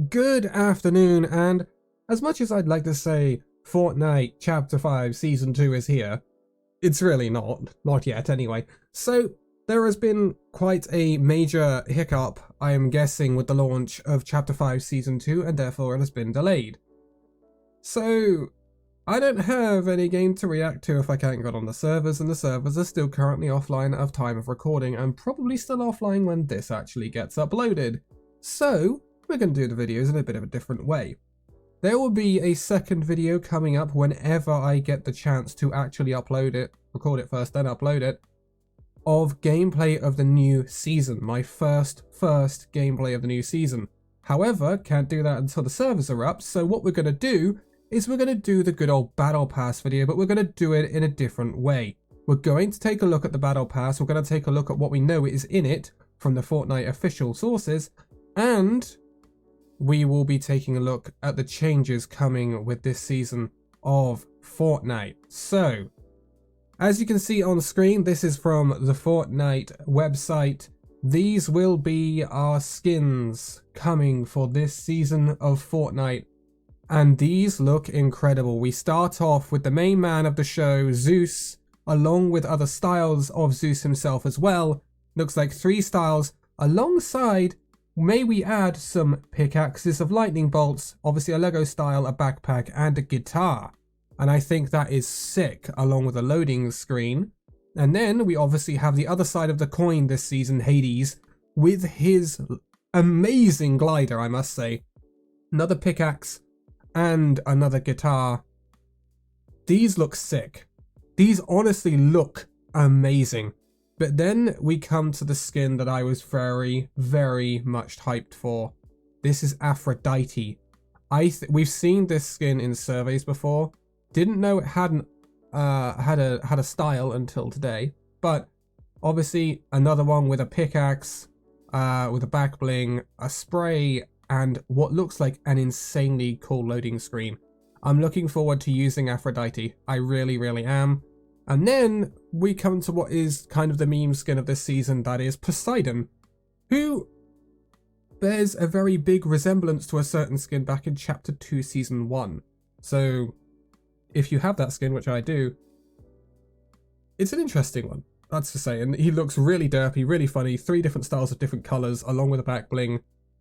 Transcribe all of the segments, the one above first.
Good afternoon, and as much as I'd like to say Fortnite Chapter 5 Season 2 is here, it's really not yet anyway. So there has been quite a major hiccup, I am guessing, with the launch of Chapter 5 Season 2, and therefore it has been delayed. So I don't have any game to react to if I can't get on the servers, and the servers are still currently offline at time of recording, and probably still offline when this actually gets uploaded. So we're going to do the videos in a bit of a different way. There will be a second video coming up whenever I get the chance to actually upload it, record it first, then upload it, of gameplay of the new season, my first gameplay of the new season. However, can't do that until the servers are up, so what we're going to do is we're going to do the good old Battle Pass video, but we're going to do it in a different way. We're going to take a look at the Battle Pass, we're going to take a look at what we know is in it from the Fortnite official sources, and we will be taking a look at the changes coming with this season of Fortnite. So, as you can see on screen, this is from the Fortnite website. These will be our skins coming for this season of Fortnite, and these look incredible. We start off with the main man of the show, Zeus, along with other styles of Zeus himself as well. Looks like 3 styles alongside. May we add some pickaxes of lightning bolts, obviously a Lego style, a backpack, and a guitar. And I think that is sick, along with a loading screen. And then we obviously have the other side of the coin this season, Hades, with his amazing glider, I must say. Another pickaxe and another guitar. These look sick. These honestly look amazing. But then we come to the skin that I was very much hyped for. This is Aphrodite. We've seen this skin in surveys before. Didn't know it hadn't had a style until today. But obviously another one with a pickaxe, with a back bling, a spray, and what looks like an insanely cool loading screen. I'm looking forward to using Aphrodite. I really am. And then we come to what is kind of the meme skin of this season, that is Poseidon, who bears a very big resemblance to a certain skin back in Chapter 2 Season 1. So if you have that skin, which I do, it's an interesting one, that's to say. And he looks really derpy, really funny, 3 different styles of different colours, along with a back bling,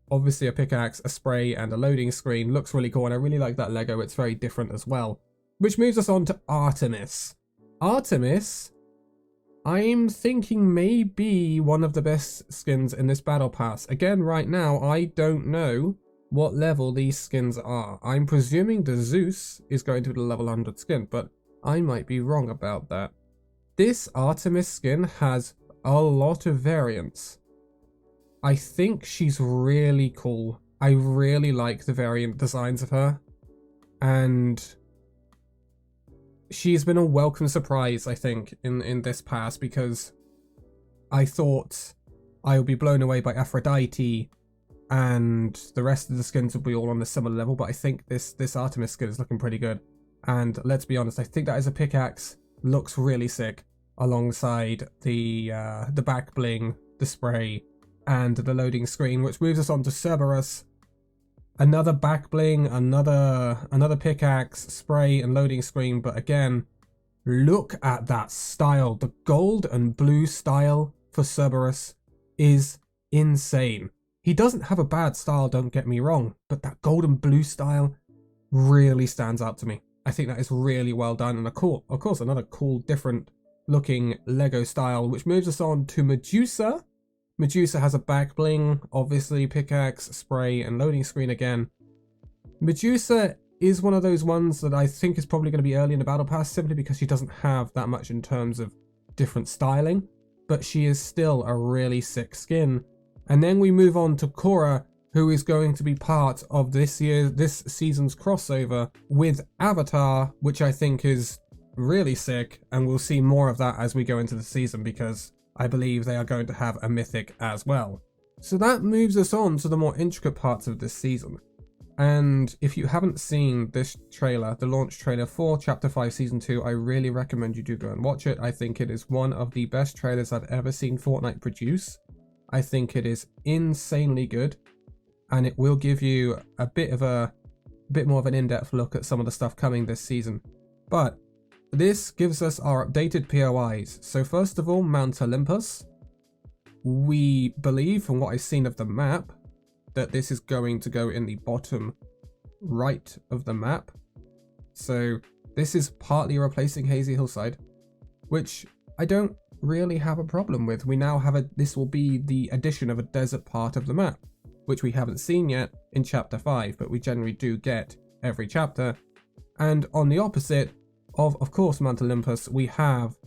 obviously a pickaxe, a spray, and a loading screen. Looks really cool, and I really like that Lego, it's very different as well. Which moves us on to Artemis. Artemis, I'm thinking may be one of the best skins in this battle pass. Again, right now, I don't know what level these skins are. I'm presuming the Zeus is going to be the level 100 skin, but I might be wrong about that. This Artemis skin has a lot of variants. I think she's really cool. I really like the variant designs of her, and she's been a welcome surprise, I think, in this pass, because I thought I would be blown away by Aphrodite and the rest of the skins would be all on a similar level, but I think this Artemis skin is looking pretty good. And let's be honest, I think that is a pickaxe, looks really sick, alongside the back bling, the spray, and the loading screen, which moves us on to Cerberus. Another back bling, another pickaxe, spray, and loading screen. But again, look at that style. The gold and blue style for Cerberus is insane. He doesn't have a bad style, don't get me wrong, but that gold and blue style really stands out to me. I think that is really well done, and of course, another cool, different looking Lego style, which moves us on to Medusa. Medusa has a back bling, obviously pickaxe, spray, and loading screen again. Medusa is one of those ones that I think is probably going to be early in the battle pass, simply because she doesn't have that much in terms of different styling, but she is still a really sick skin. And then we move on to Korra, who is going to be part of this season's crossover with Avatar, which I think is really sick, and we'll see more of that as we go into the season, because I believe they are going to have a mythic as well. So that moves us on to the more intricate parts of this season. And if you haven't seen this trailer, the launch trailer for Chapter 5 Season 2, I really recommend you do go and watch it. I think it is one of the best trailers I've ever seen Fortnite produce. I think it is insanely good. and it will give you a bit more of an in-depth look at some of the stuff coming this season. But this gives us our updated POIs. So first of all, Mount Olympus. We believe, from what I've seen of the map, that this is going to go in the bottom right of the map. So this is partly replacing Hazy Hillside, which I don't really have a problem with. We now have this will be the addition of a desert part of the map, which we haven't seen yet in Chapter 5, but we generally do get every chapter. And on the opposite of course, Mount Olympus, we have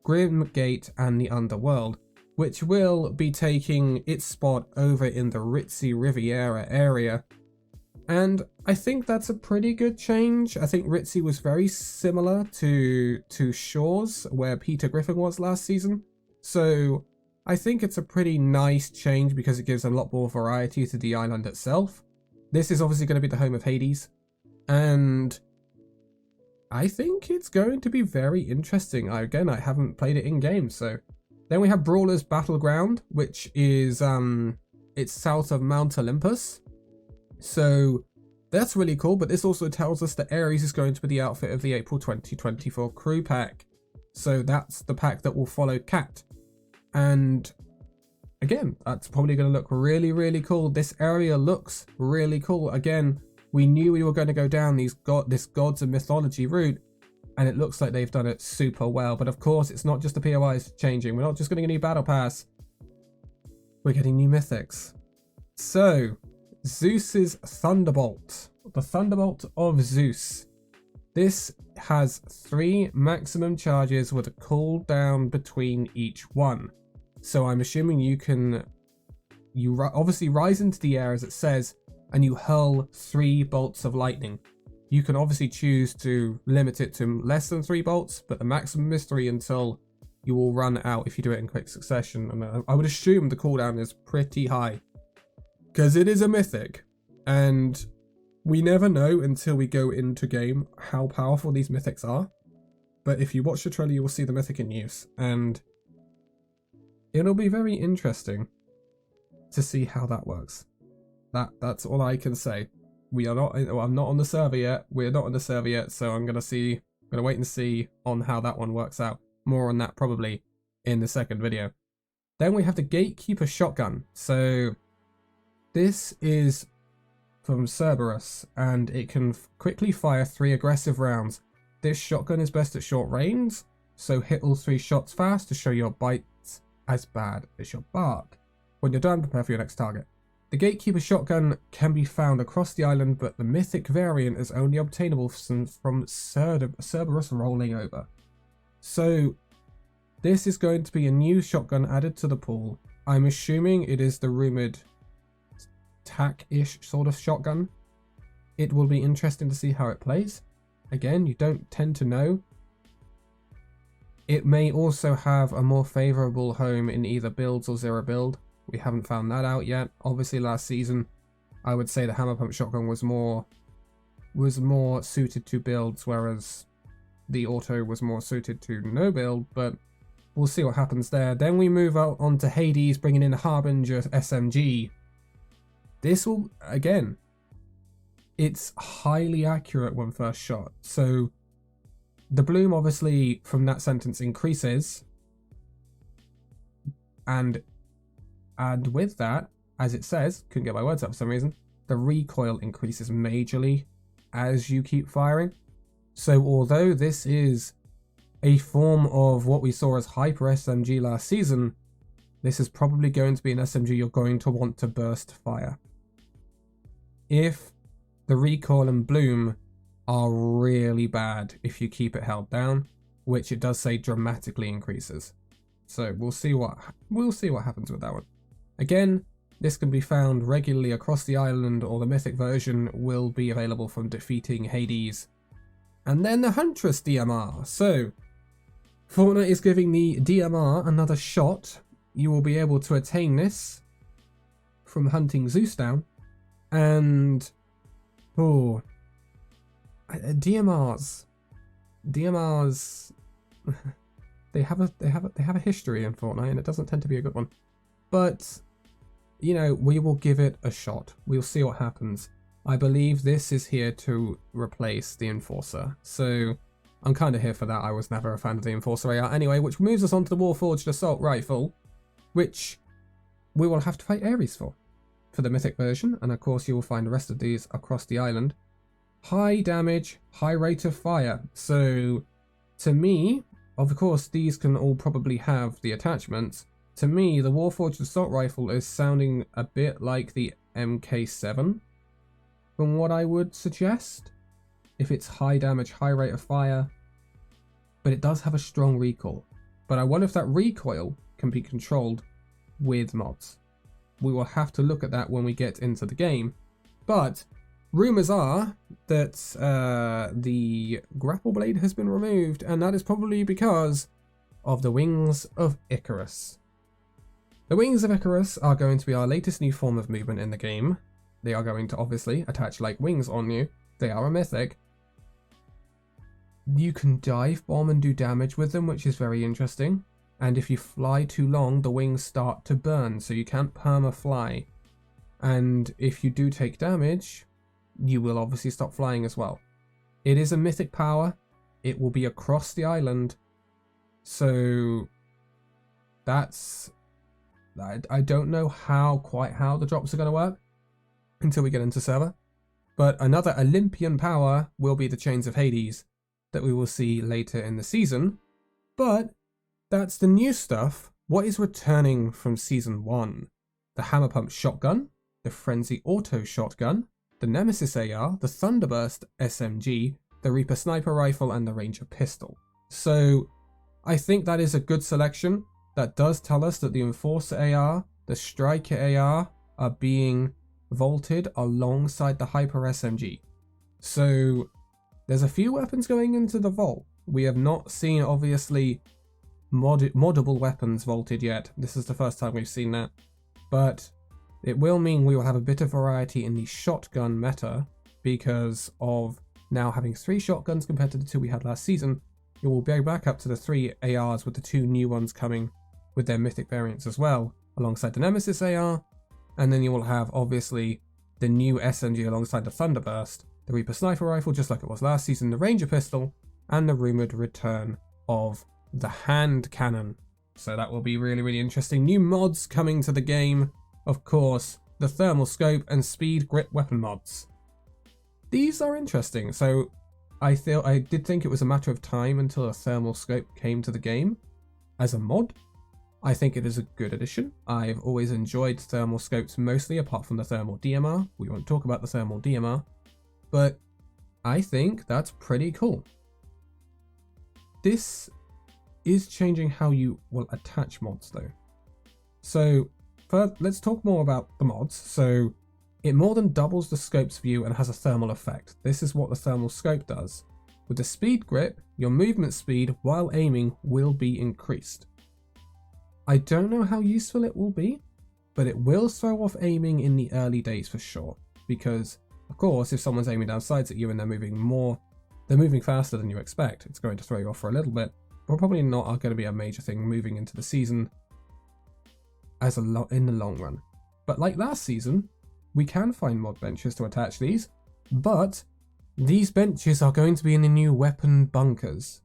Grim Gate and the Underworld, which will be taking its spot over in the ritzy Riviera area. And I think that's a pretty good change. I think Ritzy was very similar to Shores, where Peter Griffin was last season. So I think it's a pretty nice change because it gives a lot more variety to the island itself. This is obviously going to be the home of Hades, and I think it's going to be very interesting. Again, I haven't played it in game, so. Then we have Brawler's Battleground, which is it's south of Mount Olympus. So that's really cool, but this also tells us that Ares is going to be the outfit of the April 2024 crew pack. So that's the pack that will follow Cat. And again, that's probably going to look really, really cool. This area looks really cool. Again, we knew we were going to go down this gods and mythology route, and it looks like they've done it super well. But of course, it's not just the POIs changing. We're not just getting a new battle pass. We're getting new mythics. So, Zeus's Thunderbolt. The Thunderbolt of Zeus. This has 3 maximum charges with a cooldown between each one. So I'm assuming you obviously rise into the air, as it says, and you hurl 3 bolts of lightning. You can obviously choose to limit it to less than 3 bolts, but the maximum is 3 until you will run out if you do it in quick succession. And I would assume the cooldown is pretty high, because it is a mythic, and we never know until we go into game how powerful these mythics are. But if you watch the trailer, you will see the mythic in use, and it'll be very interesting to see how that works. That's all I can say. I'm not on the server yet. We're not on the server yet, so I'm gonna wait and see on how that one works out. More on that probably in the second video. Then we have the Gatekeeper Shotgun. So this is from Cerberus, and it can quickly fire 3 aggressive rounds. This shotgun is best at short range, so hit all 3 shots fast to show your bites as bad as your bark. When you're done, prepare for your next target. The Gatekeeper Shotgun can be found across the island, but the mythic variant is only obtainable from Cerberus Rolling Over. So this is going to be a new shotgun added to the pool. I'm assuming it is the rumoured tack-ish sort of shotgun. It will be interesting to see how it plays. Again, you don't tend to know. It may also have a more favourable home in either builds or zero build. We haven't found that out yet. Obviously last season I would say the hammer pump shotgun was more suited to builds, whereas the auto was more suited to no build, but we'll see what happens there. Then we move out onto Hades, bringing in Harbinger SMG. This will, again, it's highly accurate when first shot. So the bloom obviously from that sentence increases, and with that, as it says, couldn't get my words up for some reason, the recoil increases majorly as you keep firing. So although this is a form of what we saw as Hyper SMG last season, this is probably going to be an SMG you're going to want to burst fire. If the recoil and bloom are really bad if you keep it held down, which it does say dramatically increases. So we'll see what happens with that one. Again, this can be found regularly across the island, or the mythic version will be available from defeating Hades. And then the Huntress DMR. So Fortnite is giving the DMR another shot. You will be able to attain this from hunting Zeus down. And DMRs they have a history in Fortnite, and it doesn't tend to be a good one. But you know, we will give it a shot. We'll see what happens. I believe this is here to replace the Enforcer. So I'm kind of here for that. I was never a fan of the Enforcer AR anyway, which moves us on to the Warforged Assault Rifle, which we will have to fight Ares for the Mythic version. And of course, you will find the rest of these across the island. High damage, high rate of fire. So to me, of course, these can all probably have the attachments. To me, the Warforged Assault Rifle is sounding a bit like the MK7, from what I would suggest. If it's high damage, high rate of fire, but it does have a strong recoil. But I wonder if that recoil can be controlled with mods. We will have to look at that when we get into the game. But rumors are that the grapple blade has been removed, and that is probably because of the Wings of Icarus. The Wings of Icarus are going to be our latest new form of movement in the game. They are going to obviously attach like wings on you. They are a mythic. You can dive bomb and do damage with them, which is very interesting. And if you fly too long, the wings start to burn, so you can't perma fly. And if you do take damage, you will obviously stop flying as well. It is a mythic power. It will be across the island. So that's... I don't know quite how the drops are going to work until we get into server. But another Olympian power will be the Chains of Hades that we will see later in the season. But that's the new stuff. What is returning from Season 1? The Hammer Pump Shotgun, the Frenzy Auto Shotgun, the Nemesis AR, the Thunderburst SMG, the Reaper Sniper Rifle, and the Ranger Pistol. So I think that is a good selection. That does tell us that the Enforcer AR, the Striker AR are being vaulted alongside the Hyper SMG. So there's a few weapons going into the vault. We have not seen, obviously, moddable weapons vaulted yet. This is the first time we've seen that. But it will mean we will have a bit of variety in the shotgun meta because of now having 3 shotguns compared to the 2 we had last season. It will go back up to the 3 ARs with the 2 new ones coming with their mythic variants as well, alongside the Nemesis AR. And then you will have, obviously, the new SMG alongside the Thunderburst, the Reaper Sniper Rifle, just like it was last season, the Ranger Pistol, and the rumoured return of the Hand Cannon. So that will be really, really interesting. New mods coming to the game. Of course, the Thermal Scope and Speed Grip weapon mods. These are interesting. So I did think it was a matter of time until a Thermal Scope came to the game as a mod. I think it is a good addition. I've always enjoyed thermal scopes mostly, apart from the thermal DMR. We won't talk about the thermal DMR, but I think that's pretty cool. This is changing how you will attach mods though. So first, let's talk more about the mods. So it more than doubles the scope's view and has a thermal effect. This is what the thermal scope does. With the speed grip, your movement speed while aiming will be increased. I don't know how useful it will be, but it will throw off aiming in the early days for sure. Because, of course, if someone's aiming down sights at you and they're moving faster than you expect, it's going to throw you off for a little bit. But probably not going to be a major thing moving into the season in the long run. But like last season, we can find mod benches to attach these, but these benches are going to be in the new weapon bunkers.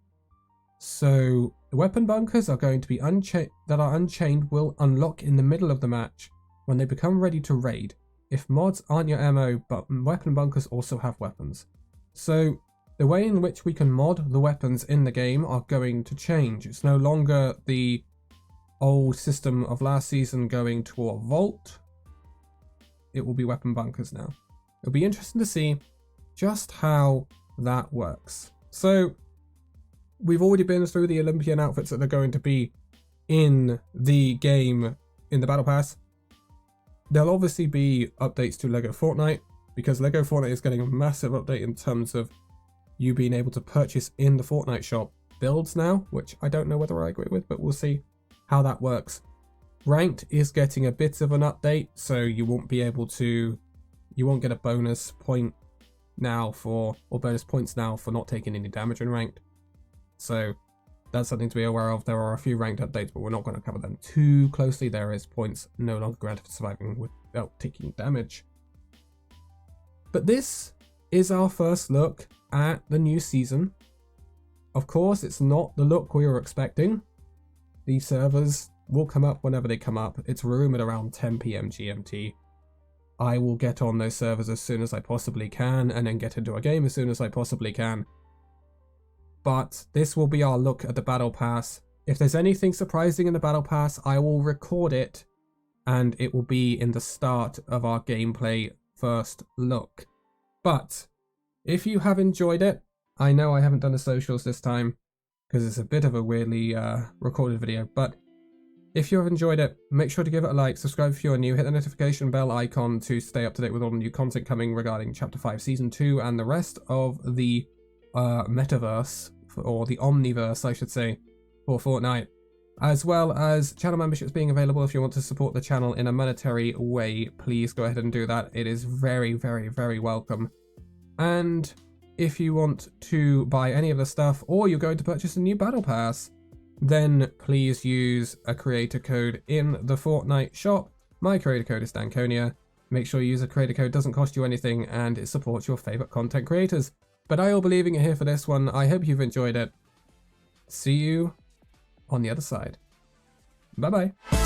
So the weapon bunkers are going to be unchained will unlock in the middle of the match when they become ready to raid. If mods aren't your MO, but weapon bunkers also have weapons. So the way in which we can mod the weapons in the game are going to change. It's no longer the old system of last season going to a vault. It will be weapon bunkers now. It'll be interesting to see just how that works. So we've already been through the Olympian outfits that are going to be in the game in the Battle Pass. There'll obviously be updates to LEGO Fortnite, because LEGO Fortnite is getting a massive update in terms of you being able to purchase in the Fortnite shop builds now, which I don't know whether I agree with, but we'll see how that works. Ranked is getting a bit of an update, so you won't get a bonus point now or bonus points now for not taking any damage in ranked. So that's something to be aware of. There are a few ranked updates, but we're not going to cover them too closely. There is points no longer granted for surviving without taking damage. But this is our first look at the new season. Of course, it's not the look we were expecting. These servers will come up whenever they come up. It's rumored around 10 PM GMT. I will get on those servers as soon as I possibly can, and then get into a game as soon as I possibly can. But this will be our look at the Battle Pass. If there's anything surprising in the Battle Pass, I will record it, and it will be in the start of our gameplay first look. But if you have enjoyed it, I know I haven't done the socials this time because it's a bit of a weirdly recorded video, but if you have enjoyed it, make sure to give it a like, subscribe if you're new, hit the notification bell icon to stay up to date with all the new content coming regarding Chapter 5 Season 2 and the rest of the metaverse, or the omniverse I should say, for Fortnite, as well as channel memberships being available. If you want to support the channel in a monetary way, please go ahead and do that. It is very, very, very welcome. And if you want to buy any of the stuff, or you're going to purchase a new Battle Pass, then please use a creator code in the Fortnite shop. My creator code is Danconia. Make sure you use a creator code, doesn't cost you anything, and it supports your favorite content creators. But I will be leaving it here for this one. I hope you've enjoyed it. See you on the other side. Bye bye.